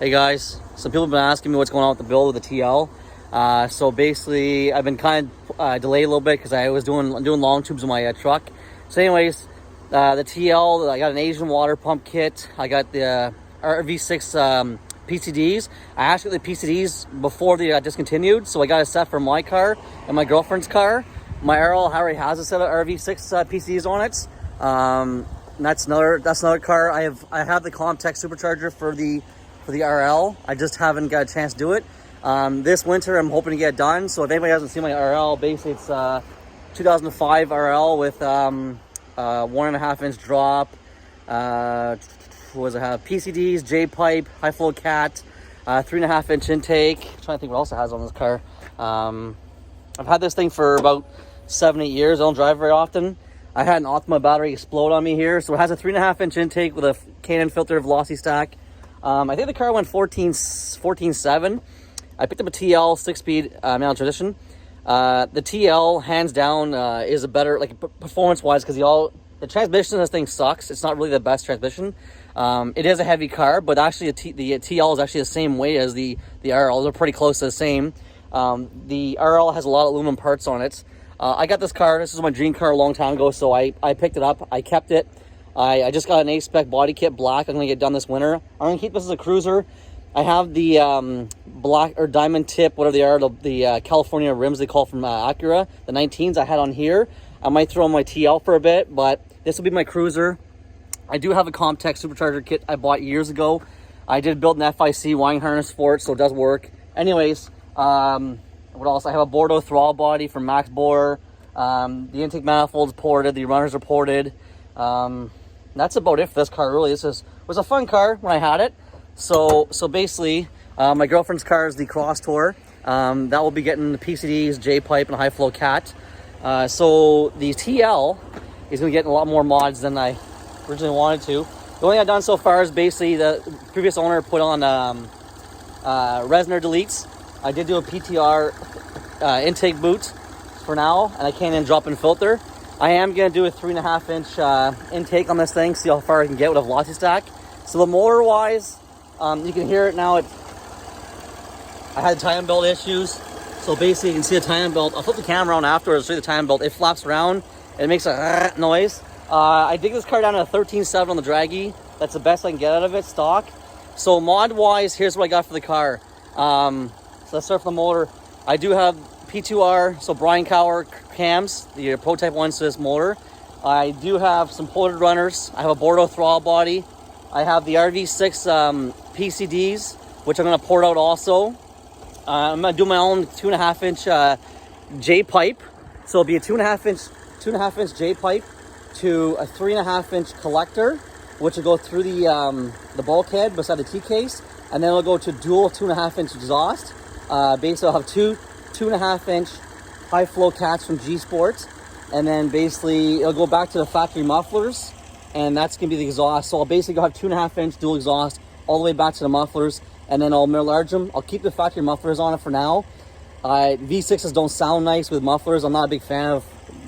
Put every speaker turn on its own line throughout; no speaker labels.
Hey guys, some people have been asking me what's going on with the build of the TL. So basically, I've been kind of delayed a little bit because I was doing long tubes in my truck. So anyways, the TL, I got an Asian water pump kit. I got the RV6 PCDs. I actually got the PCDs before they got discontinued, so I got a set for my car and my girlfriend's car. My RL already has a set of RV6 PCDs on it. And that's another car. I have the Comptex Supercharger for the RL. I just haven't got a chance to do it. This winter I'm hoping to get it done. So if anybody hasn't seen my RL, basically it's 2005 RL with 1.5 inch drop. What does it have? PCDs, J-pipe, high flow cat, 3.5 inch intake. I'm trying to think what else it has on this car. I've had this thing for about 7-8 years. I don't drive very often. I had an Optima battery explode on me here. So it has a 3.5 inch intake with a K&N filter velocity stack. I think the car went 14.7. I picked up a TL 6-speed manual transmission. The TL, hands down, is a better, like performance-wise, because the transmission in this thing sucks. It's not really the best transmission. It is a heavy car, but actually the TL is actually the same weight as the RL. They're pretty close to the same. The RL has a lot of aluminum parts on it. I got this car. This was my dream car a long time ago, so I picked it up. I kept it. I just got an A-spec body kit black. I'm going to get done this winter. I'm going to keep this as a cruiser. I have the black or diamond tip, whatever they are, the California rims they call from Acura, the 19s I had on here. I might throw on my TL for a bit, but this will be my cruiser. I do have a Comptex Supercharger Kit I bought years ago. I did build an FIC wiring harness for it, so it does work. Anyways, what else? I have a Bordeaux throttle body from Max Bore. The intake manifold's ported. The runners are ported. That's about it for this car, really. This was a fun car when I had it. So basically, my girlfriend's car is the Cross Tour. That will be getting the PCDs, J-pipe, and high flow cat. So the TL is going to get a lot more mods than I originally wanted to. The only thing I've done so far is basically the previous owner put on Resner deletes. I did do a PTR intake boot for now, and I can't even drop in filter. I am going to do a 3.5 inch intake on this thing, see how far I can get with a velocity stack. So the motor wise, you can hear it now. I had timing belt issues. So basically you can see the timing belt. I'll flip the camera around afterwards to show you the timing belt. It flaps around and it makes a noise. I dig this car down to a 13.7 on the draggy. That's the best I can get out of it, stock. So mod wise, here's what I got for the car. So let's start from the motor. I do have P2R, so Brian Cower cams, the prototype ones to this motor. I do have some ported runners. I have a Bordeaux throttle body. I have the RV6 PCDs, which I'm going to port out also. I'm going to do my own 2.5 inch J-pipe. So it'll be a 2.5 inch J-pipe to a 3.5 inch collector, which will go through the bulkhead beside the T-case, and then it'll go to dual 2.5 inch exhaust. Basically, I'll have 2.5 inch high flow cats from G Sports, and then basically it'll go back to the factory mufflers, and that's gonna be the exhaust. So I'll basically have 2.5 inch dual exhaust all the way back to the mufflers, and then I'll enlarge them. I'll keep the factory mufflers on it for now. V6s don't sound nice with mufflers. I'm not a big fan of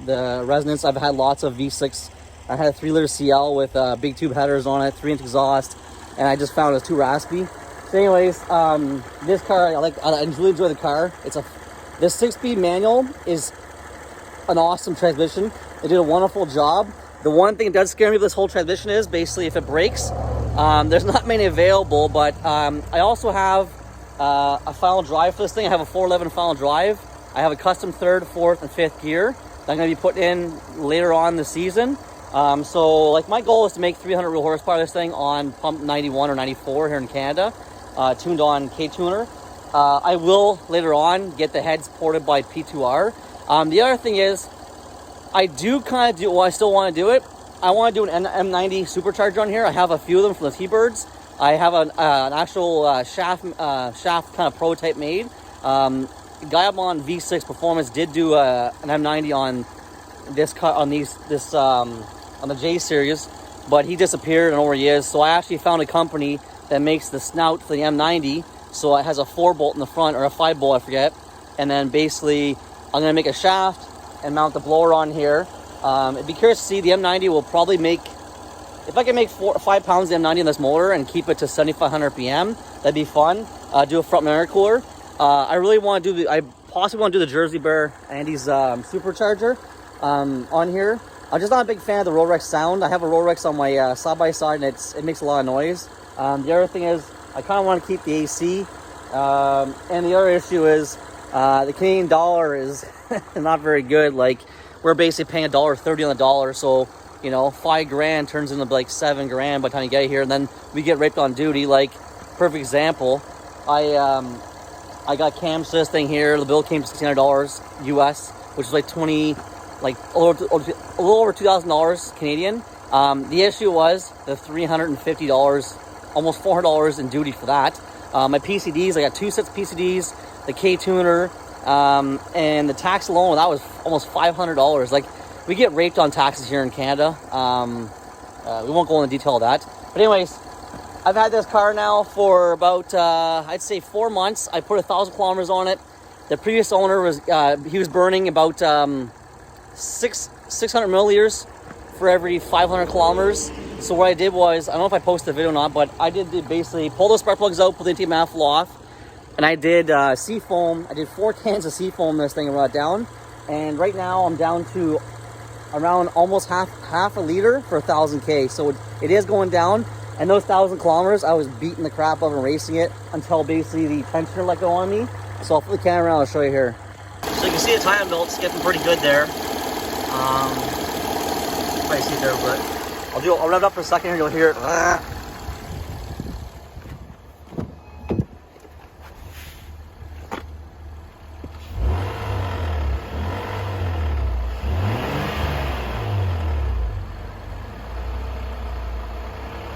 the resonance. I've had lots of V6. I had a 3-liter CL with big tube headers on it, 3-inch exhaust, and I just found it was too raspy. So anyways, this car, I really enjoy the car. This 6-speed manual is an awesome transmission. They did a wonderful job. The one thing that does scare me with this whole transmission is basically if it breaks. There's not many available, but I also have a final drive for this thing. I have a 411 final drive. I have a custom 3rd, 4th, and 5th gear that I'm going to be putting in later on this season. So like my goal is to make 300 real horsepower this thing on pump 91 or 94 here in Canada, tuned on K-Tuner. I will later on get the heads ported by P2R. The other thing is, I still want to do it. I want to do an M90 supercharger on here. I have a few of them from the T-Birds. I have an actual shaft kind of prototype made. Guy up on V6 Performance did do an M90 on this car, on the J series, but he disappeared. I don't know where he is. So I actually found a company that makes the snout for the M90. So it has a 4-bolt in the front, or a 5-bolt, I forget. And then basically, I'm going to make a shaft and mount the blower on here. I'd be curious to see. The M90 will probably make if I can make 4 or 5 pounds of M90 on this motor and keep it to 7,500 RPM, that'd be fun. Do a front air cooler. I really want to do I possibly want to do the Jersey Bear Andy's supercharger on here. I'm just not a big fan of the Rolex sound. I have a Rolex on my side-by-side, and it makes a lot of noise. The other thing is, I kind of want to keep the AC. And the other issue is, the Canadian dollar is not very good. Like, we're basically paying $1.30 on the dollar, so, you know, $5,000 turns into like $7,000 by the time you get here, and then we get raped on duty. Like, perfect example, I got cams to this thing here. The bill came to $1,600 US, which is like a little over $2,000 Canadian. The issue was the $350, almost $400 in duty for that. My PCDs, I got 2 sets of PCDs, the K-tuner, and the tax alone, that was almost $500. Like, we get raped on taxes here in Canada. We won't go into detail of that. But anyways, I've had this car now for about, I'd say 4 months. I put 1,000 kilometers on it. The previous owner was, he was burning about 600 milliliters for every 500 kilometers. So what I did was, I don't know if I posted the video or not, but I did basically pull those spark plugs out, pull the intake manifold off, and I did seafoam. I did 4 cans of seafoam this thing and run it down. And right now I'm down to around almost half a liter for 1,000 K. So it is going down. And those 1,000 kilometers, I was beating the crap out of and racing it until basically the tensioner let go on me. So I'll flip the camera around, I'll show you here. So you can see the time belt's getting pretty good there. Probably see it there, but I'll rev it up for a second here, you'll hear it.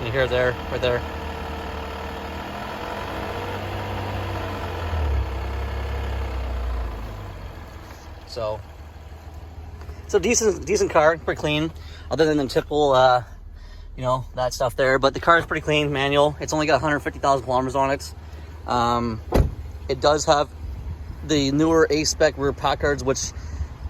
You hear it there, right there. So it's a decent car, pretty clean, other than the typical, you know, that stuff there. But the car is pretty clean, manual. It's only got 150,000 kilometers on it. It does have the newer A-spec rear packers, which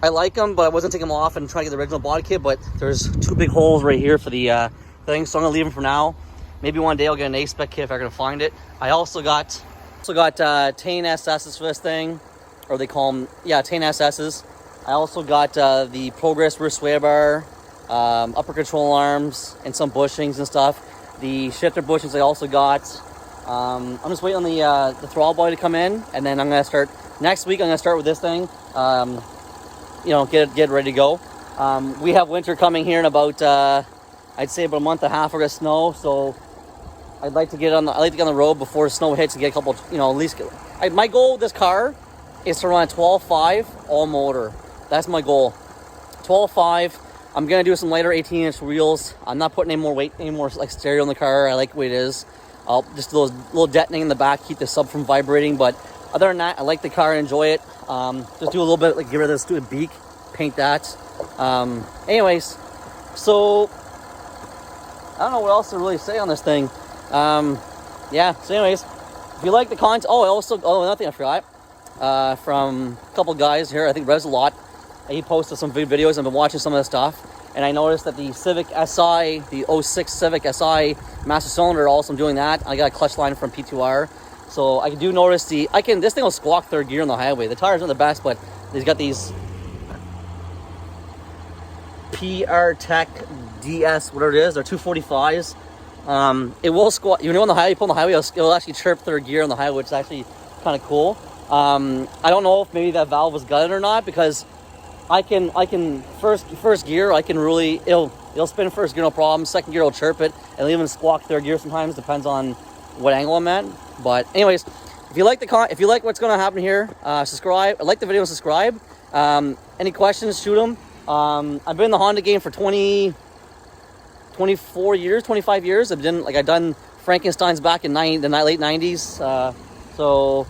I like them, but I wasn't taking them off and trying to get the original body kit. But there's 2 big holes right here for the thing, so I'm gonna leave them for now. Maybe one day I'll get an A-spec kit if I can find it. I also got Tane SS's for this thing, or they call them, yeah, Tane SS's. I also got the Progress rear sway bar, upper control arms, and some bushings and stuff. The shifter bushings I also got. I'm just waiting on the throttle body to come in, and then I'm gonna start next week. I'm gonna start with this thing. You know, get ready to go. We have winter coming here in about I'd say about a month and a half. We're gonna snow, so I'd like to get on the road before snow hits and get a couple. You know, at least my goal with this car is to run a 12.5 all motor. That's my goal. 12.5. I'm gonna do some lighter 18-inch wheels. I'm not putting any more like stereo in the car. I like the way it is. I'll just do those little detonating in the back, keep the sub from vibrating. But other than that, I like the car and enjoy it. Just do a little bit, like get rid of this stupid beak, paint that. Anyways, so I don't know what else to really say on this thing. Yeah, so anyways, if you like the content, another thing I forgot, from a couple guys here, I think Rev's a lot, he posted some videos. I've been watching some of this stuff, and I noticed that the Civic SI, the 06 Civic SI master cylinder, also doing that. I got a clutch line from P2R, so I do notice this thing will squawk third gear on the highway. The tires aren't the best, but he's got these PR Tech DS, whatever it is, they're 245s. It will squawk. You know, on the highway, you pull on the highway, it'll actually chirp third gear on the highway, which is actually kind of cool. I don't know if maybe that valve was gutted or not, because I can first gear, I can really, it'll spin first gear, no problem. Second gear will chirp it, and it'll even squawk third gear sometimes, depends on what angle I'm at. But anyways, if you like what's going to happen here, subscribe. Like the video and subscribe. Any questions, shoot them. I've been in the Honda game for 24 years, 25 years. I've done Frankenstein's back in the late 90s. So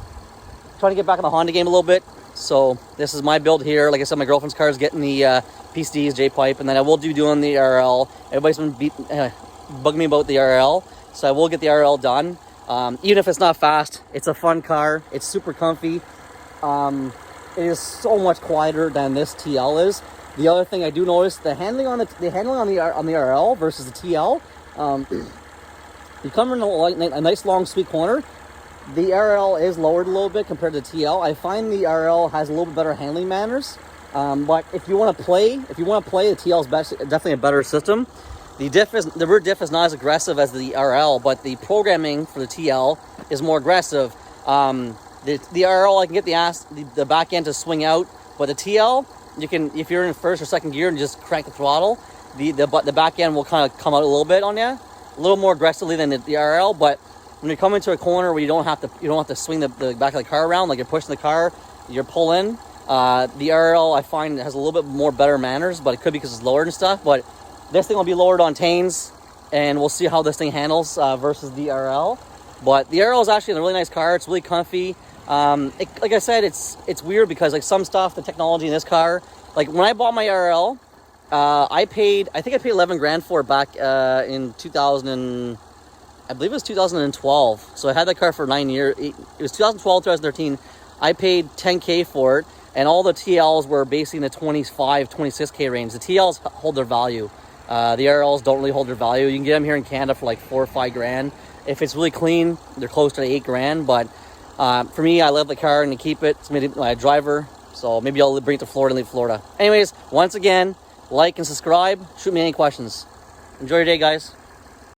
trying to get back in the Honda game a little bit. So this is my build here. Like I said, my girlfriend's car is getting the PCDs, J-pipe, and then I will be doing the RL. Everybody's been bugging me about the RL, so I will get the RL done. Even if it's not fast, it's a fun car. It's super comfy. It is so much quieter than this TL is. The other thing I do notice, the handling on the RL versus the TL You come in a nice long sweet corner. The RL is lowered a little bit compared to the TL. I find the RL has a little bit better handling manners. But if you want to play, the TL is definitely a better system. The rear diff is not as aggressive as the RL, but the programming for the TL is more aggressive. The RL, I can get the back end to swing out, but the TL, you can, if you're in first or second gear and just crank the throttle, the back end will kind of come out a little bit on you, a little more aggressively than the RL. But when you come into a corner where you don't have to swing the back of the car around, like you're pushing the car, you're pulling. The RL I find has a little bit more better manners, but it could be because it's lowered and stuff. But this thing will be lowered on Tanes, and we'll see how this thing handles versus the RL. But the RL is actually a really nice car. It's really comfy. Like I said, it's weird because like some stuff, the technology in this car, like when I bought my RL, I think I paid 11 grand for it back in 2000. I believe it was 2012. So I had that car for 9 years. It was 2012, 2013. I paid 10K for it. And all the TLs were basically in the 25, 26K range. The TLs hold their value. The RLs don't really hold their value. You can get them here in Canada for like 4 or 5 grand. If it's really clean, they're closer to 8 grand. But for me, I love the car and to keep it. It's my driver. So maybe I'll bring it to Florida and leave Florida. Anyways, once again, like and subscribe. Shoot me any questions. Enjoy your day, guys.